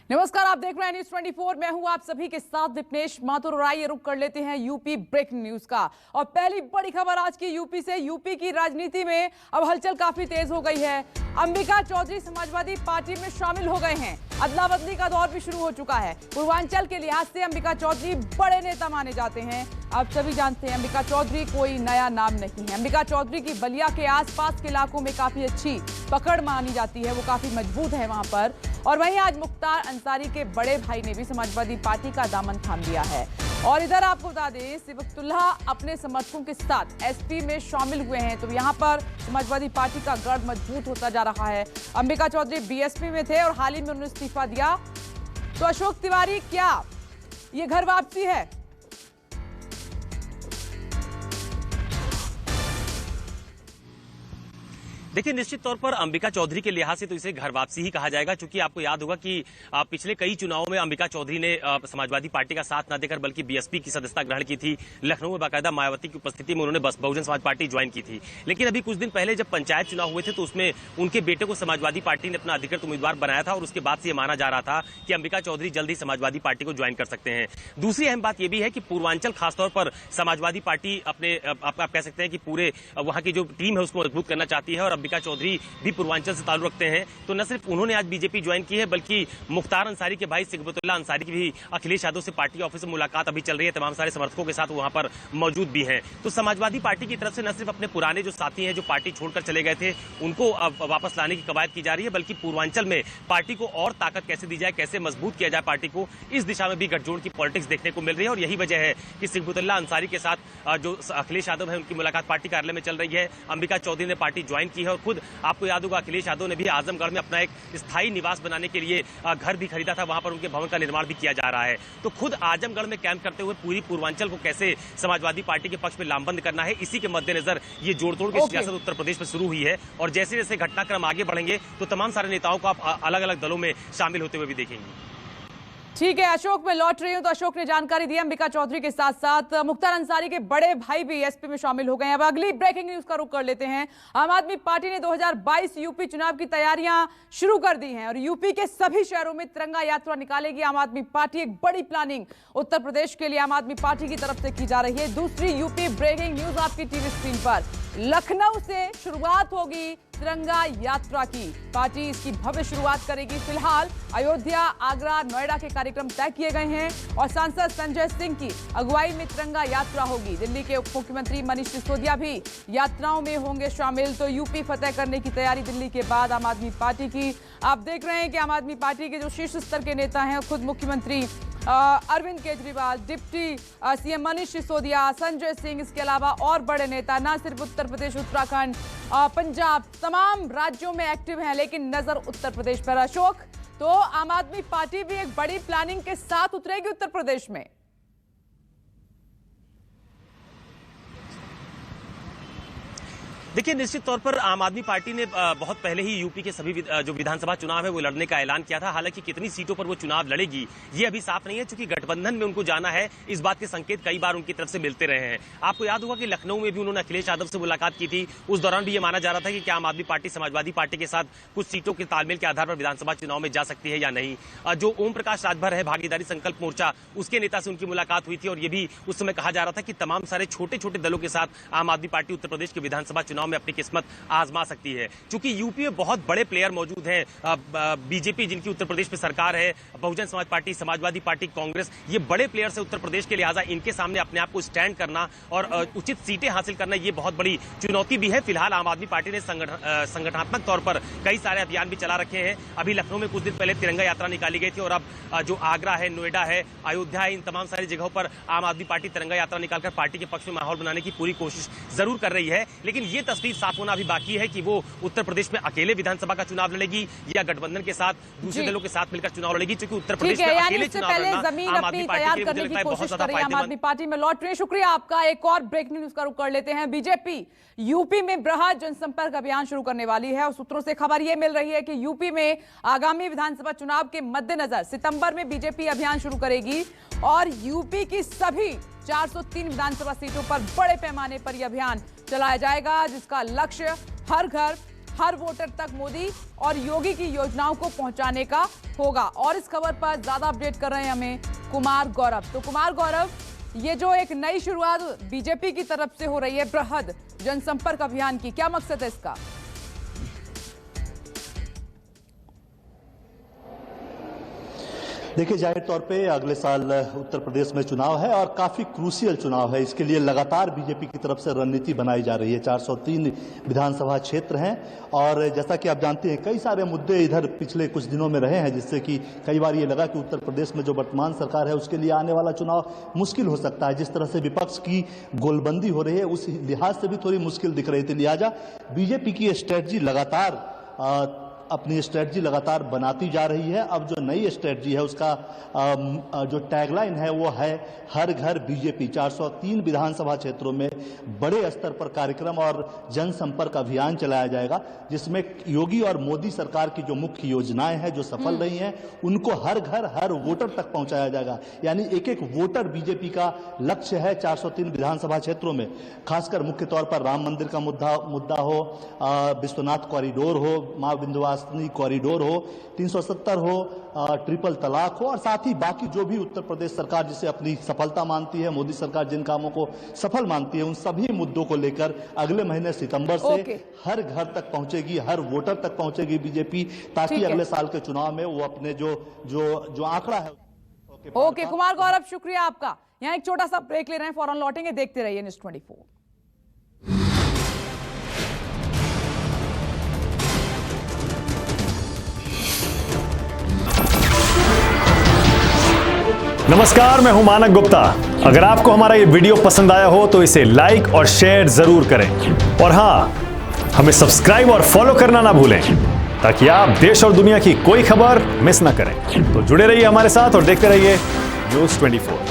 नमस्कार, आप देख रहे हैं न्यूज 24। मैं हूं आप सभी के साथ विपनेश माथुर और आइए रुक कर लेते हैं यूपी ब्रेकिंग न्यूज का। और पहली बड़ी खबर आज की यूपी से। यूपी की राजनीति में अब हलचल काफी तेज हो गई है। अंबिका चौधरी समाजवादी पार्टी में शामिल हो गए हैं। अदला बदली का दौर भी शुरू हो चुका है। पूर्वांचल के लिहाज से अंबिका चौधरी बड़े नेता माने जाते हैं। आप सभी जानते हैं अंबिका चौधरी कोई नया नाम नहीं है। अंबिका चौधरी की बलिया के आसपास के इलाकों में काफी अच्छी पकड़ मानी जाती है, वो काफी मजबूत है वहां पर। और वहीं आज मुख्तार अंसारी के बड़े भाई ने भी समाजवादी पार्टी का दामन थाम लिया है। और इधर आपको बता दें, सिबतुल्लाह अपने समर्थकों के साथ एसपी में शामिल हुए हैं, तो यहाँ पर समाजवादी पार्टी का गढ़ मजबूत होता जा रहा है। अंबिका चौधरी बीएसपी में थे और हाल ही में उन्होंने इस्तीफा दिया। तो अशोक तिवारी, क्या ये घर वापसी है? देखिए, निश्चित तौर पर अंबिका चौधरी के लिहाज से तो इसे घर वापसी ही कहा जाएगा, क्योंकि आपको याद होगा कि पिछले कई चुनावों में अंबिका चौधरी ने समाजवादी पार्टी का साथ न देकर बल्कि बीएसपी की सदस्यता ग्रहण की थी। लखनऊ में बाकायदा मायावती की उपस्थिति में उन्होंने बहुजन समाज पार्टी ज्वाइन की थी। लेकिन अभी कुछ दिन पहले जब पंचायत चुनाव हुए थे तो उसमें उनके बेटे को समाजवादी पार्टी ने अपना अधिकृत उम्मीदवार बनाया था और उसके बाद से यह माना जा रहा था कि अंबिका चौधरी जल्द ही समाजवादी पार्टी को ज्वाइन कर सकते हैं। दूसरी अहम बात यह भी है कि पूर्वांचल खासतौर पर समाजवादी पार्टी अपने आप कह सकते हैं कि पूरे वहां की जो टीम है उसको मजबूत करना चाहती है और अंबिका चौधरी भी पूर्वांचल से ताल्लुक रखते हैं। तो न सिर्फ उन्होंने आज बीजेपी ज्वाइन की है, बल्कि मुख्तार अंसारी के भाई सिबतुल्लाह अंसारी की भी अखिलेश यादव से पार्टी ऑफिस में मुलाकात अभी चल रही है। तमाम सारे समर्थकों के साथ वहां पर मौजूद भी हैं। तो समाजवादी पार्टी की तरफ से न सिर्फ अपने पुराने जो साथी हैं जो पार्टी छोड़कर चले गए थे उनको अब वापस लाने की कवायद की जा रही है, बल्कि पूर्वांचल में पार्टी को और ताकत कैसे दी जाए, कैसे मजबूत किया जाए पार्टी को, इस दिशा में भी गठजोड़ की पॉलिटिक्स देखने को मिल रही है। और यही वजह है कि सिबतुल्लाह अंसारी के साथ जो अखिलेश यादव है उनकी मुलाकात पार्टी कार्यालय में चल रही है। अंबिका चौधरी ने पार्टी ज्वाइन की है और खुद आपको याद होगा अखिलेश यादव ने भी आजमगढ़ में अपना एक स्थायी निवास बनाने के लिए घर भी खरीदा था। वहां पर उनके भवन का निर्माण भी किया जा रहा है। तो खुद आजमगढ़ में कैंप करते हुए पूरी पूर्वांचल को कैसे समाजवादी पार्टी के पक्ष में लामबंद करना है, इसी के मद्देनजर ये जोड़तोड़ की सियासत उत्तर प्रदेश में शुरू हुई है। और जैसे जैसे घटनाक्रम आगे बढ़ेंगे तो तमाम सारे नेताओं को आप अलग अलग दलों में शामिल होते हुए भी देखेंगे। ठीक है, अशोक में लौट रही हूं। तो अशोक ने जानकारी दी अंबिका चौधरी के साथ साथ मुख्तार अंसारी के बड़े भाई भी एसपी में शामिल हो गए हैं। अब अगली ब्रेकिंग न्यूज का रुख कर लेते हैं। आम आदमी पार्टी ने 2022 यूपी चुनाव की तैयारियां शुरू कर दी हैं और यूपी के सभी शहरों में तिरंगा यात्रा निकालेगी आम आदमी पार्टी। एक बड़ी प्लानिंग उत्तर प्रदेश के लिए आम आदमी पार्टी की तरफ से की जा रही है। दूसरी यूपी ब्रेकिंग न्यूज आपकी टीवी स्क्रीन पर। लखनऊ से शुरुआत होगी तिरंगा यात्रा की। पार्टी इसकी भव्य शुरुआत करेगी। फिलहाल अयोध्या, आगरा, नोएडा के कार्यक्रम तय किए गए हैं और सांसद संजय सिंह की अगुवाई में तिरंगा यात्रा होगी। दिल्ली के उप मुख्यमंत्री मनीष सिसोदिया भी यात्राओं में होंगे शामिल। तो यूपी फतेह करने की तैयारी दिल्ली के बाद आम आदमी पार्टी की। आप देख रहे हैं कि आम आदमी पार्टी के जो शीर्ष स्तर के नेता हैं, खुद मुख्यमंत्री अरविंद केजरीवाल, डिप्टी सीएम मनीष सिसोदिया, संजय सिंह, इसके अलावा और बड़े नेता न सिर्फ उत्तर प्रदेश, उत्तराखंड, पंजाब, तमाम राज्यों में एक्टिव हैं। लेकिन नजर उत्तर प्रदेश पर। अशोक, तो आम आदमी पार्टी भी एक बड़ी प्लानिंग के साथ उतरेगी उत्तर प्रदेश में। देखिए, निश्चित तौर पर आम आदमी पार्टी ने बहुत पहले ही यूपी के सभी जो विधानसभा चुनाव है वो लड़ने का ऐलान किया था। हालांकि कितनी सीटों पर वो चुनाव लड़ेगी ये अभी साफ नहीं है, क्योंकि गठबंधन में उनको जाना है, इस बात के संकेत कई बार उनकी तरफ से मिलते रहे हैं। आपको याद होगा कि लखनऊ में भी उन्होंने अखिलेश यादव से मुलाकात की थी। उस दौरान भी ये माना जा रहा था कि क्या आम आदमी पार्टी समाजवादी पार्टी के साथ कुछ सीटों के तालमेल के आधार पर विधानसभा चुनाव में जा सकती है या नहीं। जो ओम प्रकाश राजभर है, भागीदारी संकल्प मोर्चा, उसके नेता से उनकी मुलाकात हुई थी और ये भी उस समय कहा जा रहा था कि तमाम सारे छोटे छोटे दलों के साथ आम आदमी पार्टी उत्तर प्रदेश के विधानसभा चुनाव में अपनी किस्मत आजमा सकती है। क्योंकि यूपी में बहुत बड़े प्लेयर मौजूद हैं। बीजेपी जिनकी उत्तर प्रदेश में सरकार है, बहुजन समाज पार्टी, समाजवादी पार्टी, कांग्रेस, ये बड़े प्लेयर्स है उत्तर प्रदेश के। लिहाजा इनके सामने अपने आप को स्टैंड करना और उचित सीटें हासिल करना ये बहुत बड़ी चुनौती भी है। फिलहाल आम आदमी पार्टी ने संगठनात्मक तौर पर कई सारे अभियान भी चला रखे हैं। अभी लखनऊ में कुछ दिन पहले तिरंगा यात्रा निकाली गई थी और अब जो आगरा है, नोएडा है, अयोध्या है, इन तमाम सारी जगहों पर आम आदमी पार्टी तिरंगा यात्रा निकालकर पार्टी के पक्ष में माहौल बनाने की पूरी कोशिश जरूर कर रही है। लेकिन ये तस्वीर साफ होना अभी बाकी है कि वो उत्तर प्रदेश में अकेले विधानसभा का चुनाव लड़ेगी या गठबंधन के साथ दूसरे दलों के साथ मिलकर चुनाव लड़ेगी। क्योंकि उत्तर प्रदेश में अकेले चुनाव लड़ना आम आदमी पार्टी के लिए बहुत ज्यादा फायदेमंद। आम आदमी पार्टी में लौट रही है। शुक्रिया आपका। एक और ब्रेकिंग न्यूज का रुख कर लेते हैं। बीजेपी यूपी में बृहद जनसंपर्क अभियान शुरू करने वाली है और सूत्रों से खबर यह मिल रही है कि यूपी में आगामी विधानसभा चुनाव के मद्देनजर सितंबर में बीजेपी अभियान शुरू करेगी और यूपी की सभी 403 विधानसभा सीटों पर बड़े पैमाने पर यह अभियान चलाया जाएगा, जिसका लक्ष्य हर घर हर वोटर तक मोदी और योगी की योजनाओं को पहुंचाने का होगा। और इस खबर पर ज्यादा अपडेट कर रहे हैं हमें कुमार गौरव। तो कुमार गौरव, ये जो एक नई शुरुआत बीजेपी की तरफ से हो रही है बृहद जनसंपर्क अभियान की, क्या मकसद है इसका? देखिए, जाहिर तौर पे अगले साल उत्तर प्रदेश में चुनाव है और काफी क्रूशियल चुनाव है। इसके लिए लगातार बीजेपी की तरफ से रणनीति बनाई जा रही है। 403 विधानसभा क्षेत्र हैं और जैसा कि आप जानते हैं कई सारे मुद्दे इधर पिछले कुछ दिनों में रहे हैं, जिससे कि कई बार ये लगा कि उत्तर प्रदेश में जो वर्तमान सरकार है उसके लिए आने वाला चुनाव मुश्किल हो सकता है। जिस तरह से विपक्ष की गोलबंदी हो रही है उस लिहाज से भी थोड़ी मुश्किल दिख रही थी। लिहाजा बीजेपी की स्ट्रेटजी लगातार अपनी स्ट्रेटजी लगातार बनाती जा रही है। अब जो नई स्ट्रेटजी है उसका जो टैगलाइन है वो है हर घर बीजेपी। 403 विधानसभा क्षेत्रों में बड़े स्तर पर कार्यक्रम और जनसंपर्क अभियान चलाया जाएगा, जिसमें योगी और मोदी सरकार की जो मुख्य योजनाएं हैं जो सफल रही हैं उनको हर घर हर वोटर तक पहुंचाया जाएगा। यानी एक एक वोटर बीजेपी का लक्ष्य है 403 विधानसभा क्षेत्रों में। खासकर मुख्य तौर पर राम मंदिर का मुद्दा हो, विश्वनाथ कॉरिडोर हो, मां विंध्यवासिनी कॉरिडोर हो, 370 हो, ट्रिपल तलाक हो और साथ ही बाकी जो भी उत्तर प्रदेश सरकार जिसे अपनी सफलता मानती है, मोदी सरकार जिन कामों को सफल मानती है, उन सभी मुद्दों को लेकर अगले महीने सितंबर से हर घर तक पहुंचेगी, हर वोटर तक पहुंचेगी बीजेपी, ताकि अगले साल के चुनाव में वो अपने जो आंकड़ा है। ओके कुमार गौरव, शुक्रिया आपका। यहाँ एक छोटा सा ब्रेक ले रहे हैं, फौरन लौटेंगे। देखते रहिए न्यूज़ 24। नमस्कार, मैं हूं मानक गुप्ता। अगर आपको हमारा ये वीडियो पसंद आया हो तो इसे लाइक और शेयर जरूर करें और हां, हमें सब्सक्राइब और फॉलो करना ना भूलें ताकि आप देश और दुनिया की कोई खबर मिस ना करें। तो जुड़े रहिए हमारे साथ और देखते रहिए न्यूज़ 24।